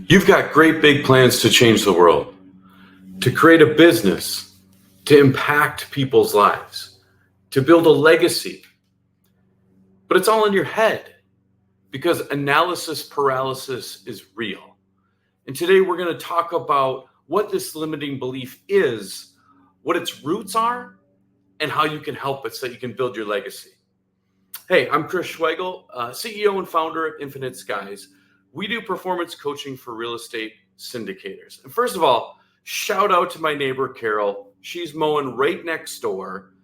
You've got great big plans to change the world, to create a business, to impact people's lives, to build a legacy. But it's all in your head because analysis paralysis is real. And today we're going to talk about what this limiting belief is, what its roots are, and how you can help it so that you can build your legacy. Hey, I'm Chris Schweigel, CEO and founder of Infinite Skies. We do performance coaching for real estate syndicators. And first of all, shout out to my neighbor, Carol. She's mowing right next door.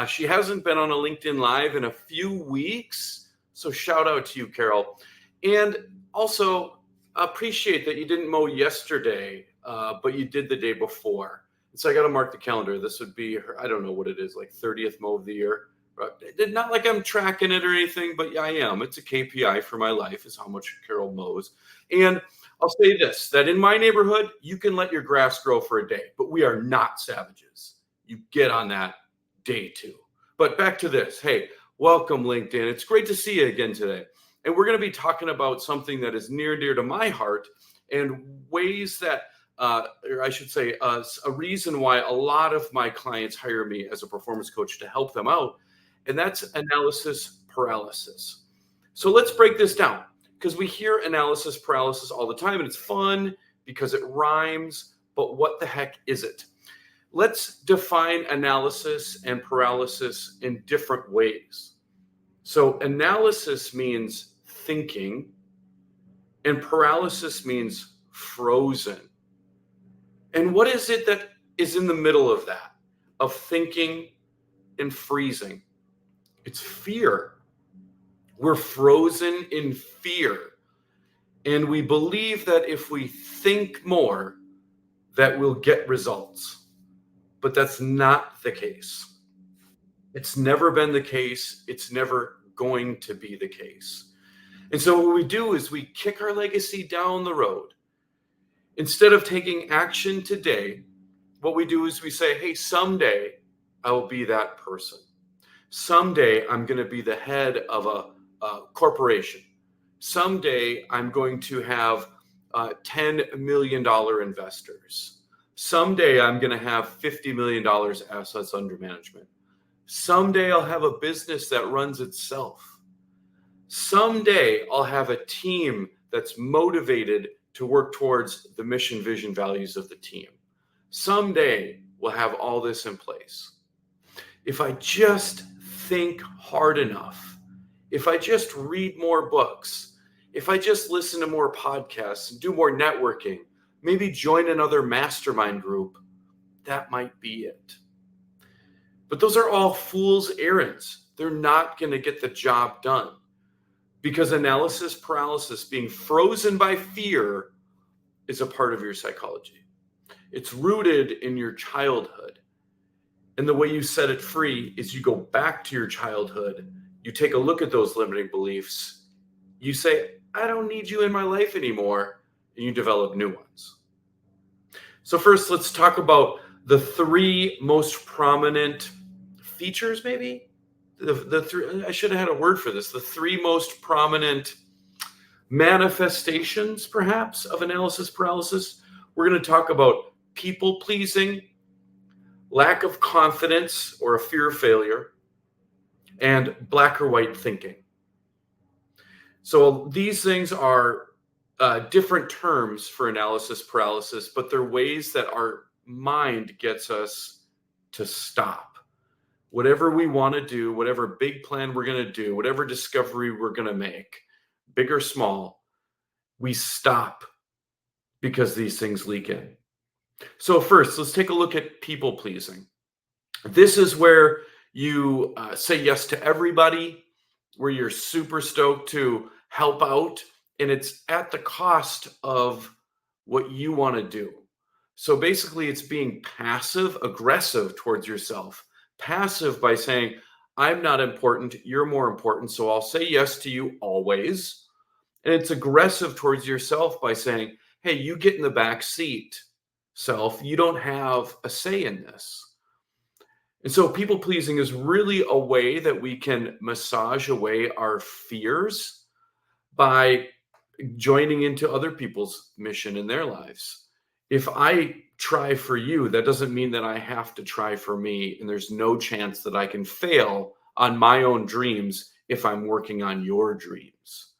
She hasn't been on a LinkedIn Live in a few weeks. So shout out to you, Carol. And also appreciate that you didn't mow yesterday, but you did the day before. So I got to mark the calendar. This would be her, I don't know what it is, like 30th mow of the year. Not like I'm tracking it or anything, but yeah, I am. It's a KPI for my life is how much Carol mows. And I'll say this, that in my neighborhood, you can let your grass grow for a day, but we are not savages. You get on that day two. But back to this. Hey, welcome, LinkedIn. It's great to see you again today. And we're going to be talking about something that is near and dear to my heart and ways that, or I should say, a reason why a lot of my clients hire me as a performance coach to help them out. And that's analysis paralysis. So let's break this down because we hear analysis paralysis all the time and it's fun because it rhymes, but what the heck is it? Let's define analysis and paralysis in different ways. So analysis means thinking and paralysis means frozen. And what is it that is in the middle of that, of thinking and freezing? It's fear. We're frozen in fear. And we believe that if we think more, that we'll get results. But that's not the case. It's never been the case. It's never going to be the case. And so what we do is we kick our legacy down the road. Instead of taking action today, what we do is we say, hey, someday I will be that person. Someday I'm going to be the head of a corporation. Someday I'm going to have $10 million investors. Someday I'm going to have $50 million assets under management. Someday I'll have a business that runs itself. Someday I'll have a team that's motivated to work towards the mission, vision, values of the team. Someday we'll have all this in place. If I just think hard enough, if I just read more books, if I just listen to more podcasts and do more networking, maybe join another mastermind group, that might be it. But those are all fool's errands. They're not going to get the job done because analysis paralysis, being frozen by fear, is a part of your psychology. It's rooted in your childhood. And the way you set it free is you go back to your childhood. You take a look at those limiting beliefs. You say, I don't need you in my life anymore. And you develop new ones. So first, let's talk about the three most prominent features, maybe? The three, I should have had a word for this. The three most prominent manifestations, perhaps, of analysis paralysis. We're going to talk about people pleasing, lack of confidence or a fear of failure, and black or white thinking. So these things are different terms for analysis paralysis, but they're ways that our mind gets us to stop. Whatever we want to do, whatever big plan we're going to do, whatever discovery we're going to make, big or small, we stop because these things leak in. So first, let's take a look at people pleasing. This is where you say yes to everybody, where you're super stoked to help out, and it's at the cost of what you want to do. So basically, it's being passive aggressive towards yourself. Passive by saying, I'm not important, you're more important, so I'll say yes to you always. And it's aggressive towards yourself by saying, hey, you get in the back seat. Self, you don't have a say in this. And so people pleasing is really a way that we can massage away our fears by joining into other people's mission in their lives. If I try for you, that doesn't mean that I have to try for me, and there's no chance that I can fail on my own dreams if I'm working on your dreams.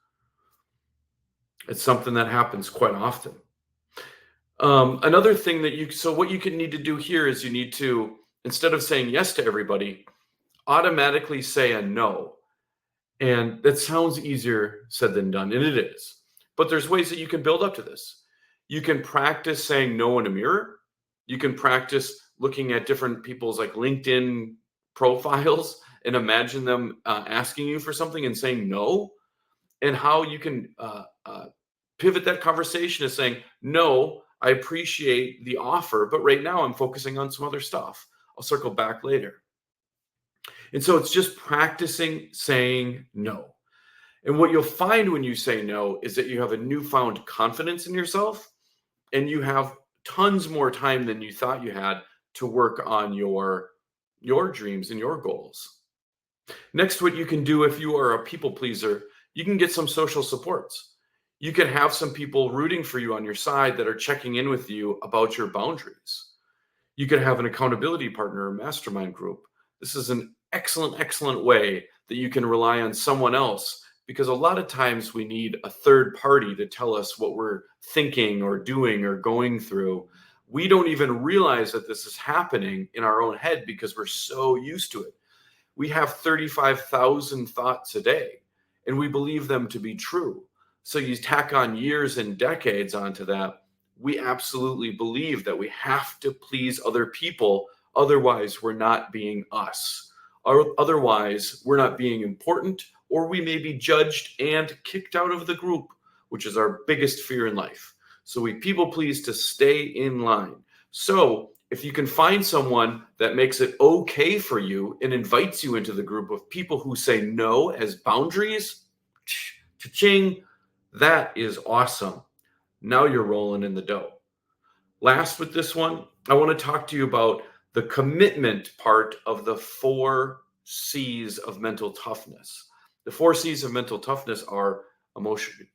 It's something that happens quite often. Another thing that so what you can need to do here is you need to, instead of saying yes to everybody, automatically say a no. And that sounds easier said than done, and it is. But there's ways that you can build up to this. You can practice saying no in a mirror. You can practice looking at different people's like LinkedIn profiles and imagine them asking you for something and saying no, and how you can pivot that conversation to saying, no, I appreciate the offer, but right now I'm focusing on some other stuff. I'll circle back later. And so it's just practicing saying no. And what you'll find when you say no is that you have a newfound confidence in yourself, and you have tons more time than you thought you had to work on your dreams and your goals. Next, what you can do if you are a people pleaser, you can get some social supports. You can have some people rooting for you on your side that are checking in with you about your boundaries. You could have an accountability partner or mastermind group. This is an excellent way that you can rely on someone else, because a lot of times we need a third party to tell us what we're thinking or doing or going through. We don't even realize that this is happening in our own head because we're so used to it. We have 35,000 thoughts a day, and we believe them to be true. So you tack on years and decades onto that. We absolutely believe that we have to please other people. Otherwise, we're not being us. Or otherwise, we're not being important, or we may be judged and kicked out of the group, which is our biggest fear in life. So we people please to stay in line. So if you can find someone that makes it okay for you and invites you into the group of people who say no as boundaries, cha-ching, that is awesome. Now you're rolling in the dough. Last with this one, I want to talk to you about the commitment part of the 4 C's of mental toughness. The 4 C's of mental toughness are emotion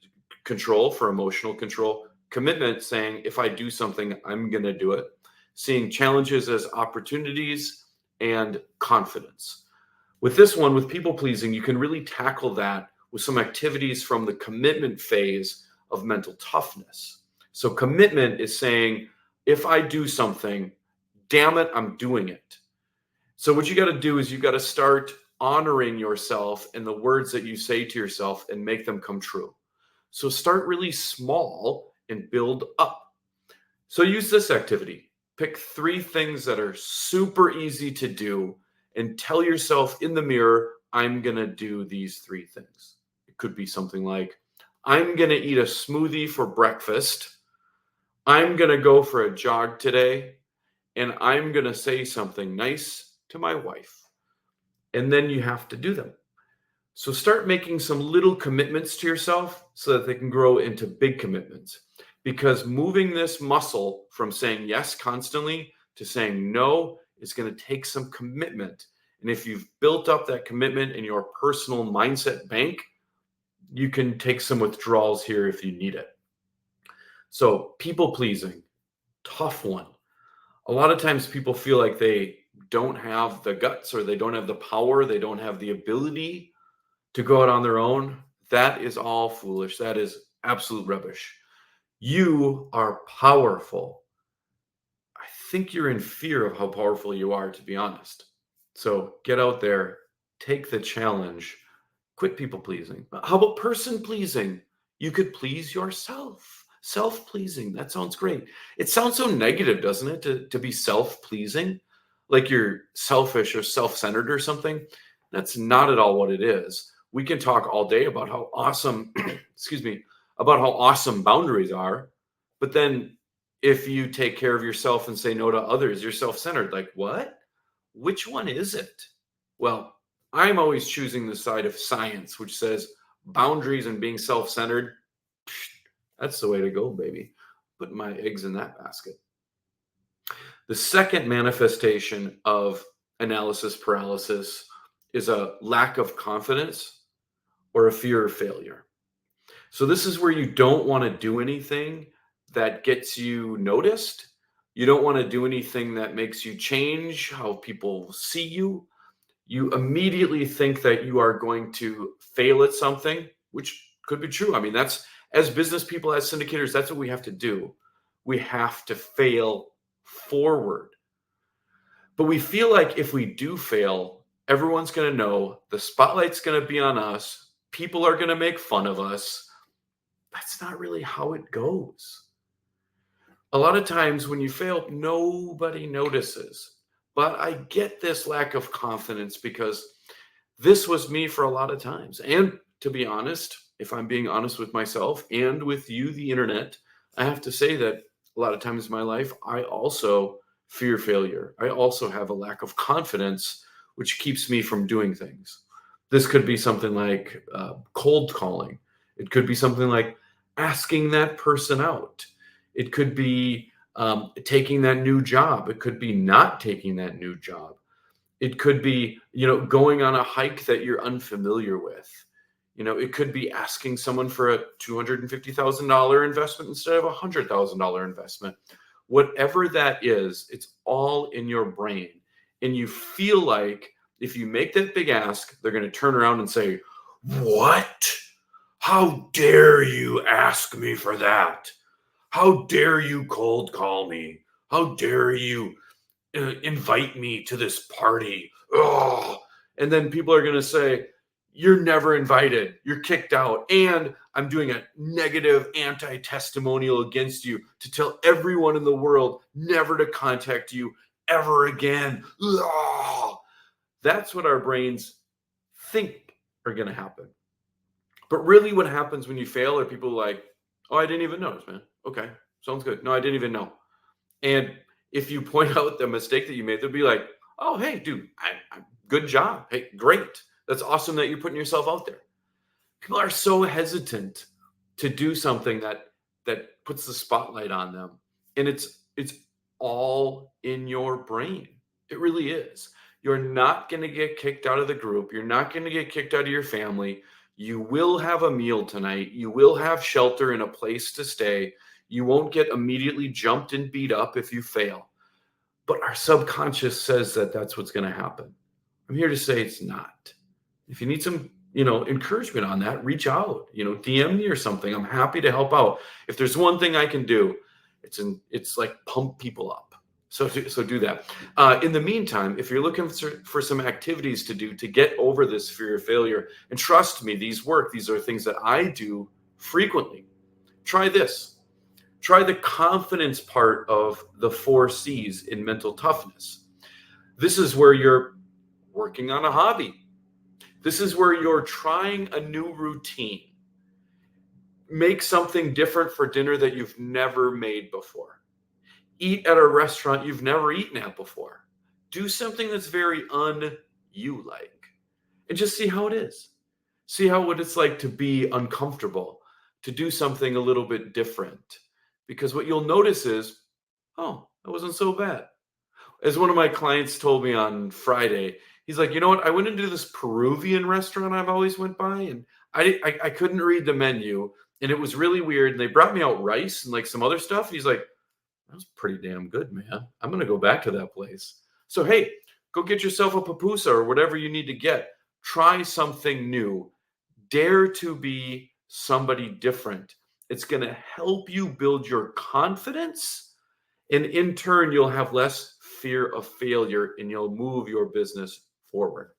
control, for emotional control, commitment, saying if I do something, I'm going to do it, seeing challenges as opportunities, and confidence. With this one, with people pleasing, you can really tackle that with some activities from the commitment phase of mental toughness. So commitment is saying, if I do something, damn it, I'm doing it. So what you got to do is you got to start honoring yourself and the words that you say to yourself and make them come true. So start really small and build up. So use this activity. Pick 3 things that are super easy to do and tell yourself in the mirror, I'm going to do these 3 things. It could be something like, I'm going to eat a smoothie for breakfast. I'm going to go for a jog today. And I'm going to say something nice to my wife. And then you have to do them. So start making some little commitments to yourself so that they can grow into big commitments. Because moving this muscle from saying yes constantly to saying no is going to take some commitment. And if you've built up that commitment in your personal mindset bank, you can take some withdrawals here if you need it. So people pleasing, tough one. A lot of times people feel like they don't have the guts, or they don't have the power, they don't have the ability to go out on their own. That is all foolish. That is absolute rubbish. You are powerful. I think you're in fear of how powerful you are, to be honest. So get out there, take the challenge, quit people pleasing. How about person pleasing? You could please yourself. Self pleasing. That sounds great. It sounds so negative, doesn't it? To be self pleasing, like you're selfish or self centered or something. That's not at all what it is. We can talk all day about how awesome, excuse me, about how awesome boundaries are. But then if you take care of yourself and say no to others, you're self centered. Like, what? Which one is it? Well, I'm always choosing the side of science, which says boundaries and being self centered. That's the way to go, baby. Put my eggs in that basket. The second manifestation of analysis paralysis is a lack of confidence or a fear of failure. So this is where you don't want to do anything that gets you noticed. You don't want to do anything that makes you change how people see you. You immediately think that you are going to fail at something, which could be true. I mean, that's, as business people, as syndicators, that's what we have to do. We have to fail forward. But we feel like if we do fail, everyone's going to know, the spotlight's going to be on us, people are going to make fun of us. That's not really how it goes. A lot of times when you fail, nobody notices. But I get this lack of confidence because this was me for a lot of times. And to be honest, if I'm being honest with myself and with you, the internet, I have to say that a lot of times in my life, I also fear failure. I also have a lack of confidence, which keeps me from doing things. This could be something like cold calling. It could be something like asking that person out. It could be taking that new job. It could be not taking that new job. It could be, going on a hike that you're unfamiliar with. It could be asking someone for a $250,000 investment instead of a $100,000 investment. Whatever that is, it's all in your brain. And you feel like if you make that big ask, they're going to turn around and say, "What? How dare you ask me for that? How dare you cold call me? How dare you invite me to this party?" Oh, and then people are going to say, "You're never invited. You're kicked out. And I'm doing a negative anti-testimonial against you to tell everyone in the world never to contact you ever again." Oh, that's what our brains think are going to happen. But really what happens when you fail are people like, "Oh, I didn't even notice, man. Okay, sounds good. No, I didn't even know." And if you point out the mistake that you made, they'll be like, "Oh, hey, dude, good job. Hey, great. That's awesome that you're putting yourself out there." People are so hesitant to do something that puts the spotlight on them, and it's all in your brain. It really is. You're not going to get kicked out of the group. You're not going to get kicked out of your family. You will have a meal tonight. You will have shelter and a place to stay. You won't get immediately jumped and beat up if you fail. But our subconscious says that that's what's going to happen. I'm here to say it's not. If you need some, encouragement on that, reach out, DM me or something. I'm happy to help out. If there's one thing I can do, it's like pump people up. So do that. In the meantime, if you're looking for some activities to do to get over this fear of failure, and trust me, these work. These are things that I do frequently. Try this. Try the confidence part of the 4 C's in mental toughness. This is where you're working on a hobby. This is where you're trying a new routine. Make something different for dinner that you've never made before. Eat at a restaurant you've never eaten at before. Do something that's very un-you like, and just see how it is. See what it's like to be uncomfortable, to do something a little bit different. Because what you'll notice is, oh, that wasn't so bad. As one of my clients told me on Friday, he's like, "You know what? I went into this Peruvian restaurant I've always went by, and I couldn't read the menu, and it was really weird. And they brought me out rice and like some other stuff." And he's like, "That was pretty damn good, man. I'm gonna go back to that place." So hey, go get yourself a pupusa or whatever you need to get. Try something new. Dare to be somebody different. It's gonna help you build your confidence, and in turn, you'll have less fear of failure and you'll move your business forward.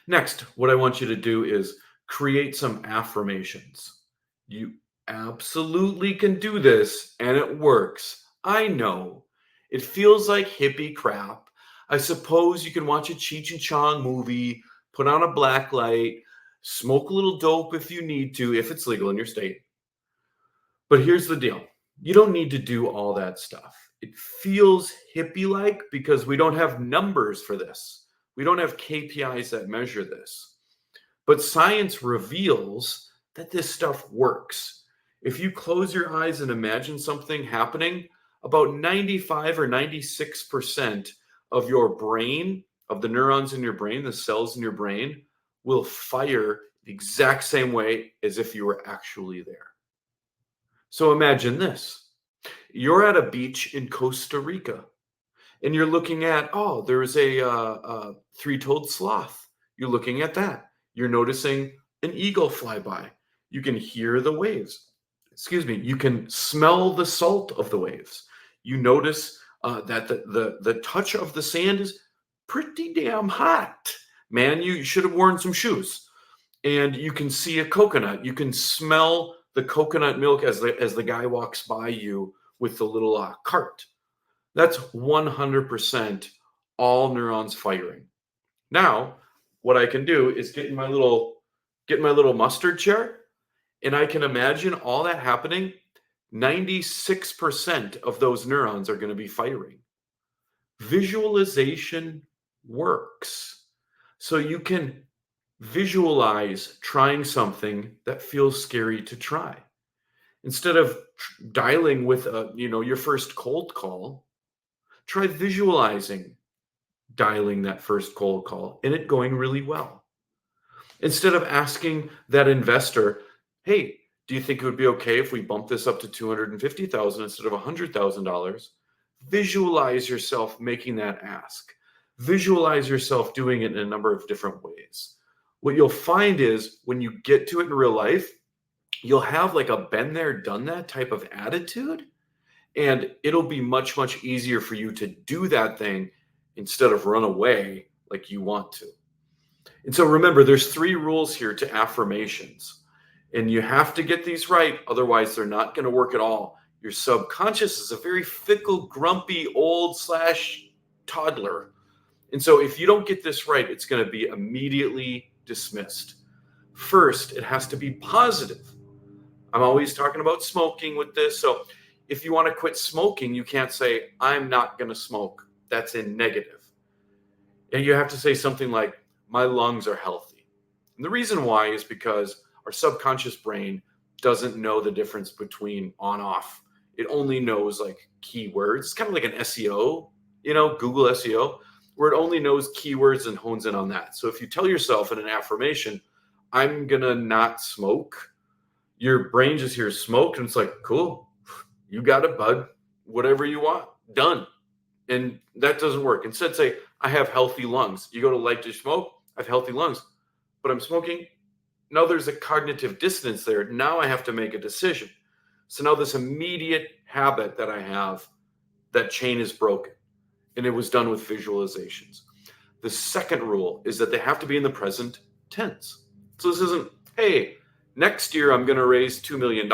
Next, what I want you to do is create some affirmations. You absolutely can do this and it works. I know. It feels like hippie crap. I suppose you can watch a Cheech and Chong movie, put on a black light, smoke a little dope if you need to, if it's legal in your state. But here's the deal. You don't need to do all that stuff. It feels hippie like because we don't have numbers for this. We don't have KPIs that measure this. But science reveals that this stuff works. If you close your eyes and imagine something happening, about 95 or 96% of your brain, of the neurons in your brain, the cells in your brain, will fire the exact same way as if you were actually there. So imagine this. You're at a beach in Costa Rica and you're looking at, oh, there's a three-toed sloth. You're looking at that. You're noticing an eagle fly by. You can hear the waves. Excuse me. You can smell the salt of the waves. You notice that the touch of the sand is pretty damn hot. Man, you should have worn some shoes. And you can see a coconut. You can smell the coconut milk as the guy walks by you with the little cart. That's 100% all neurons firing. Now, what I can do is get my little mustard chair, and I can imagine all that happening. 96% of those neurons are going to be firing. Visualization works. So you can visualize trying something that feels scary to try. Instead of dialing with your first cold call, try visualizing dialing that first cold call and it going really well. Instead of asking that investor, hey, do you think it would be okay if we bump this up to $250,000 instead of $100,000? Visualize yourself making that ask. Visualize yourself doing it in a number of different ways. What you'll find is when you get to it in real life, you'll have like a been there, done that type of attitude. And it'll be much, much easier for you to do that thing instead of run away like you want to. And so remember, there's 3 rules here to affirmations. And you have to get these right. Otherwise, they're not going to work at all. Your subconscious is a very fickle, grumpy, old / toddler. And so if you don't get this right, it's going to be immediately dismissed. First, it has to be positive. I'm always talking about smoking with this. So if you want to quit smoking, you can't say, I'm not going to smoke. That's in negative. And you have to say something like, my lungs are healthy. And the reason why is because our subconscious brain doesn't know the difference between on off. It only knows like keywords. It's kind of like an SEO, Google SEO, where it only knows keywords and hones in on that. So if you tell yourself in an affirmation, I'm going to not smoke, your brain just hears smoke and it's like, cool, you got it, bud. Whatever you want, done. And that doesn't work. Instead, say, I have healthy lungs. You go to light to smoke, I have healthy lungs, but I'm smoking. Now there's a cognitive dissonance there. Now I have to make a decision. So now this immediate habit that I have, that chain is broken. And it was done with visualizations. The second rule is that they have to be in the present tense. So this isn't, hey, next year I'm going to raise $2 million.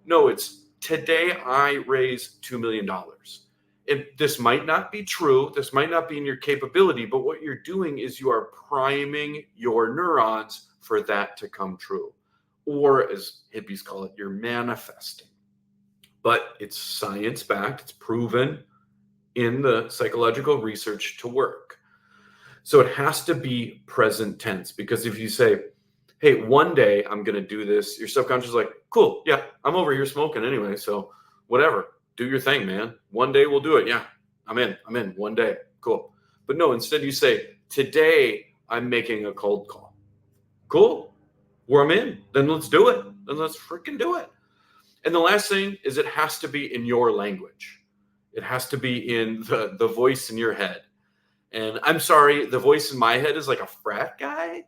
No, it's today I raise $2 million. And this might not be true. This might not be in your capability, but what you're doing is you are priming your neurons for that to come true. Or as hippies call it, you're manifesting. But it's science-backed. It's proven in the psychological research to work. So it has to be present tense, because if you say, hey, one day I'm going to do this, your subconscious is like, cool, yeah, I'm over here smoking anyway, so whatever, do your thing, man. One day we'll do it. Yeah, I'm in one day. Cool. But no, instead you say, today I'm making a cold call. Cool. Where I'm in, then let's do it. Then let's freaking do it. And the last thing is it has to be in your language. It has to be in the voice in your head. And I'm sorry, the voice in my head is like a frat guy.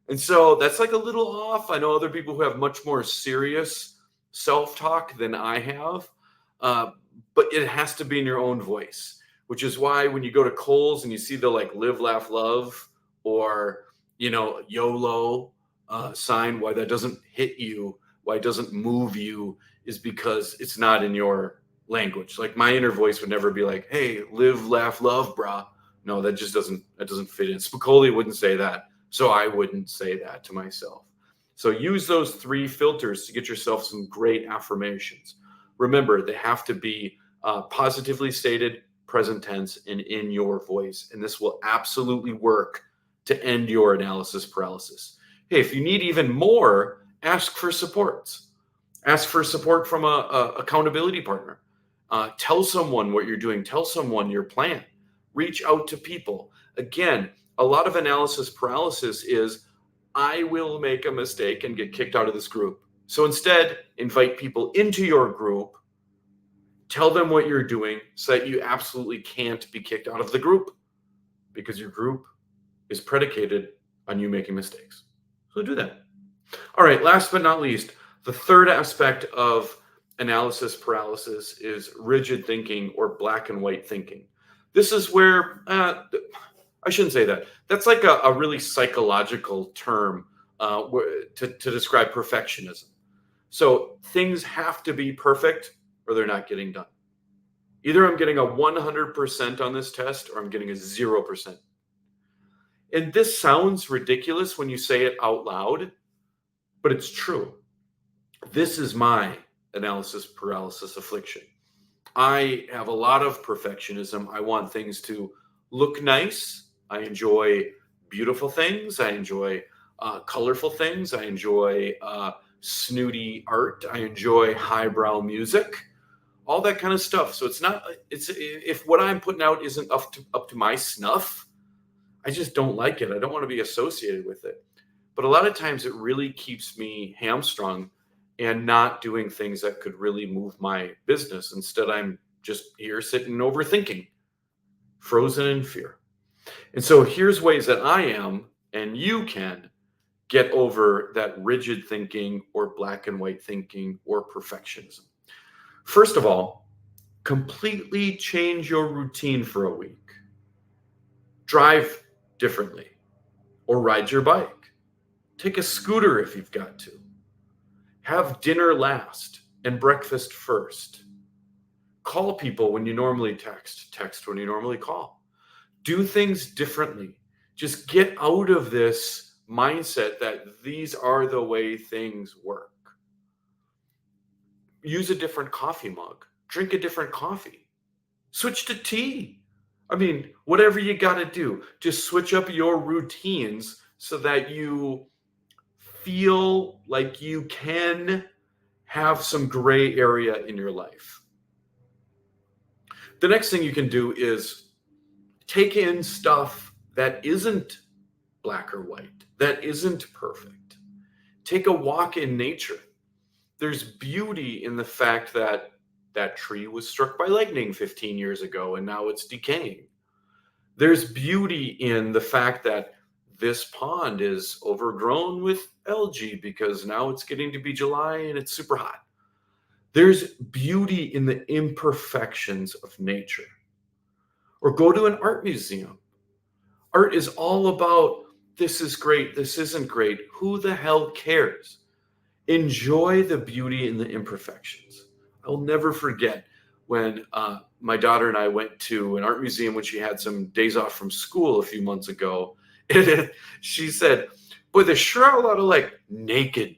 And so that's like a little off. I know other people who have much more serious self-talk than I have. But it has to be in your own voice, which is why when you go to Kohl's and you see the like live, laugh, love, or, YOLO sign, why that doesn't hit you, why it doesn't move you, is because it's not in your language. Like my inner voice would never be like, hey, live, laugh, love, brah. No, that doesn't fit in. Spicoli wouldn't say that. So I wouldn't say that to myself. So use those 3 filters to get yourself some great affirmations. Remember, they have to be positively stated, present tense, and in your voice. And this will absolutely work to end your analysis paralysis. Hey, if you need even more, ask for supports. Ask for support from a accountability partner. Tell someone what you're doing. Tell someone your plan. Reach out to people. Again, a lot of analysis paralysis is, I will make a mistake and get kicked out of this group. So instead, invite people into your group, tell them what you're doing so that you absolutely can't be kicked out of the group, because your group is predicated on you making mistakes. So do that. All right, last but not least, the third aspect of analysis paralysis is rigid thinking or black and white thinking. This is where, I shouldn't say that. That's like a really psychological term to describe perfectionism. So things have to be perfect or they're not getting done. Either I'm getting a 100% on this test or I'm getting a 0%. And this sounds ridiculous when you say it out loud, but it's true. This is my analysis paralysis affliction. I have a lot of perfectionism. I want things to look nice. I enjoy beautiful things. I enjoy colorful things. I enjoy snooty art. I enjoy highbrow music, all that kind of stuff. So it's if what I'm putting out isn't up to my snuff, I just don't like it. I don't want to be associated with it. But a lot of times it really keeps me hamstrung and not doing things that could really move my business. Instead, I'm just here sitting overthinking, frozen in fear. And so here's ways that I am and you can get over that rigid thinking or black and white thinking or perfectionism. First of all, completely change your routine for a week. Drive differently or ride your bike. Take a scooter if you've got to. Have dinner last and breakfast first. Call people when you normally text when you normally call. Do things differently. Just get out of this mindset that these are the way things work. Use a different coffee mug. Drink a different coffee. Switch to tea. I mean, whatever you got to do, just switch up your routines so that you feel like you can have some gray area in your life. The next thing you can do is take in stuff that isn't black or white, that isn't perfect. Take a walk in nature. There's beauty in the fact that that tree was struck by lightning 15 years ago and now it's decaying. There's beauty in the fact that this pond is overgrown with algae because now it's getting to be July and it's super hot. There's beauty in the imperfections of nature. Or go to an art museum. Art is all about this is great, this isn't great. Who the hell cares? Enjoy the beauty in the imperfections. I'll never forget when my daughter and I went to an art museum when she had some days off from school a few months ago. And she said, boy, there's sure a lot of like naked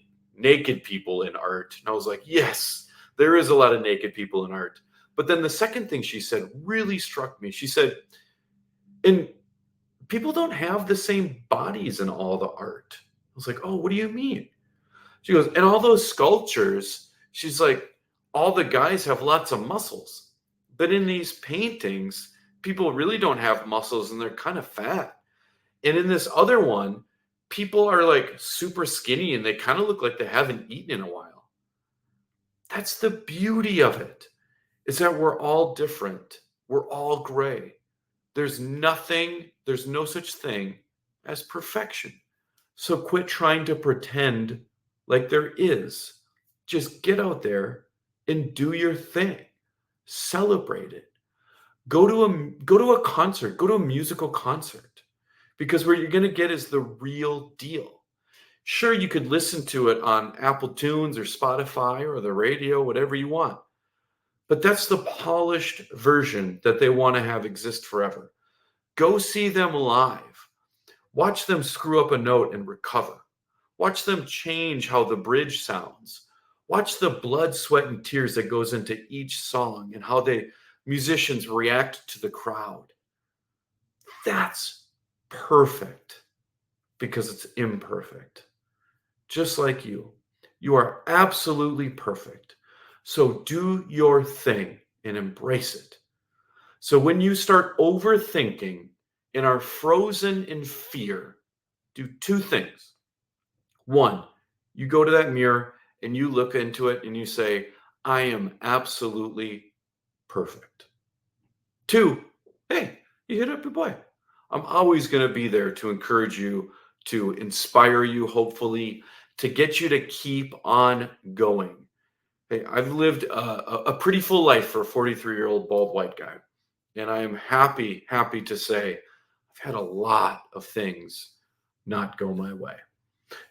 people in art. And I was like, yes, there is a lot of naked people in art. But then the second thing she said really struck me. She said, and people don't have the same bodies in all the art. I was like, oh, what do you mean? She goes, and all those sculptures, she's like, all the guys have lots of muscles. But in these paintings, people really don't have muscles and they're kind of fat. And in this other one, people are like super skinny and they kind of look like they haven't eaten in a while. That's the beauty of it, is that we're all different. We're all gray. There's no such thing as perfection. So quit trying to pretend like there is. Just get out there and do your thing. Celebrate it. Go to a concert, go to a musical concert, because what you're going to get is the real deal. Sure, you could listen to it on Apple Tunes or Spotify or the radio, whatever you want. But that's the polished version that they want to have exist forever. Go see them live. Watch them screw up a note and recover. Watch them change how the bridge sounds. Watch the blood, sweat, and tears that goes into each song and how the musicians react to the crowd. That's perfect because it's imperfect. Just like you. You are absolutely perfect. So do your thing and embrace it. So when you start overthinking and are frozen in fear, do two things. One, you go to that mirror and you look into it and you say, I am absolutely perfect. Two, hey, you hit up your boy. I'm always going to be there to encourage you, to inspire you, hopefully, to get you to keep on going. Hey, I've lived a pretty full life for a 43-year-old bald white guy. And I am happy to say I've had a lot of things not go my way.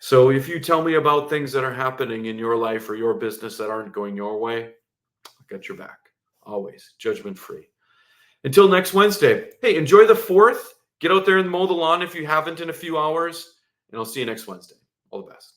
So if you tell me about things that are happening in your life or your business that aren't going your way, I've got your back. Always judgment free. Until next Wednesday, hey, enjoy the 4th. Get out there and mow the lawn if you haven't in a few hours. And I'll see you next Wednesday. All the best.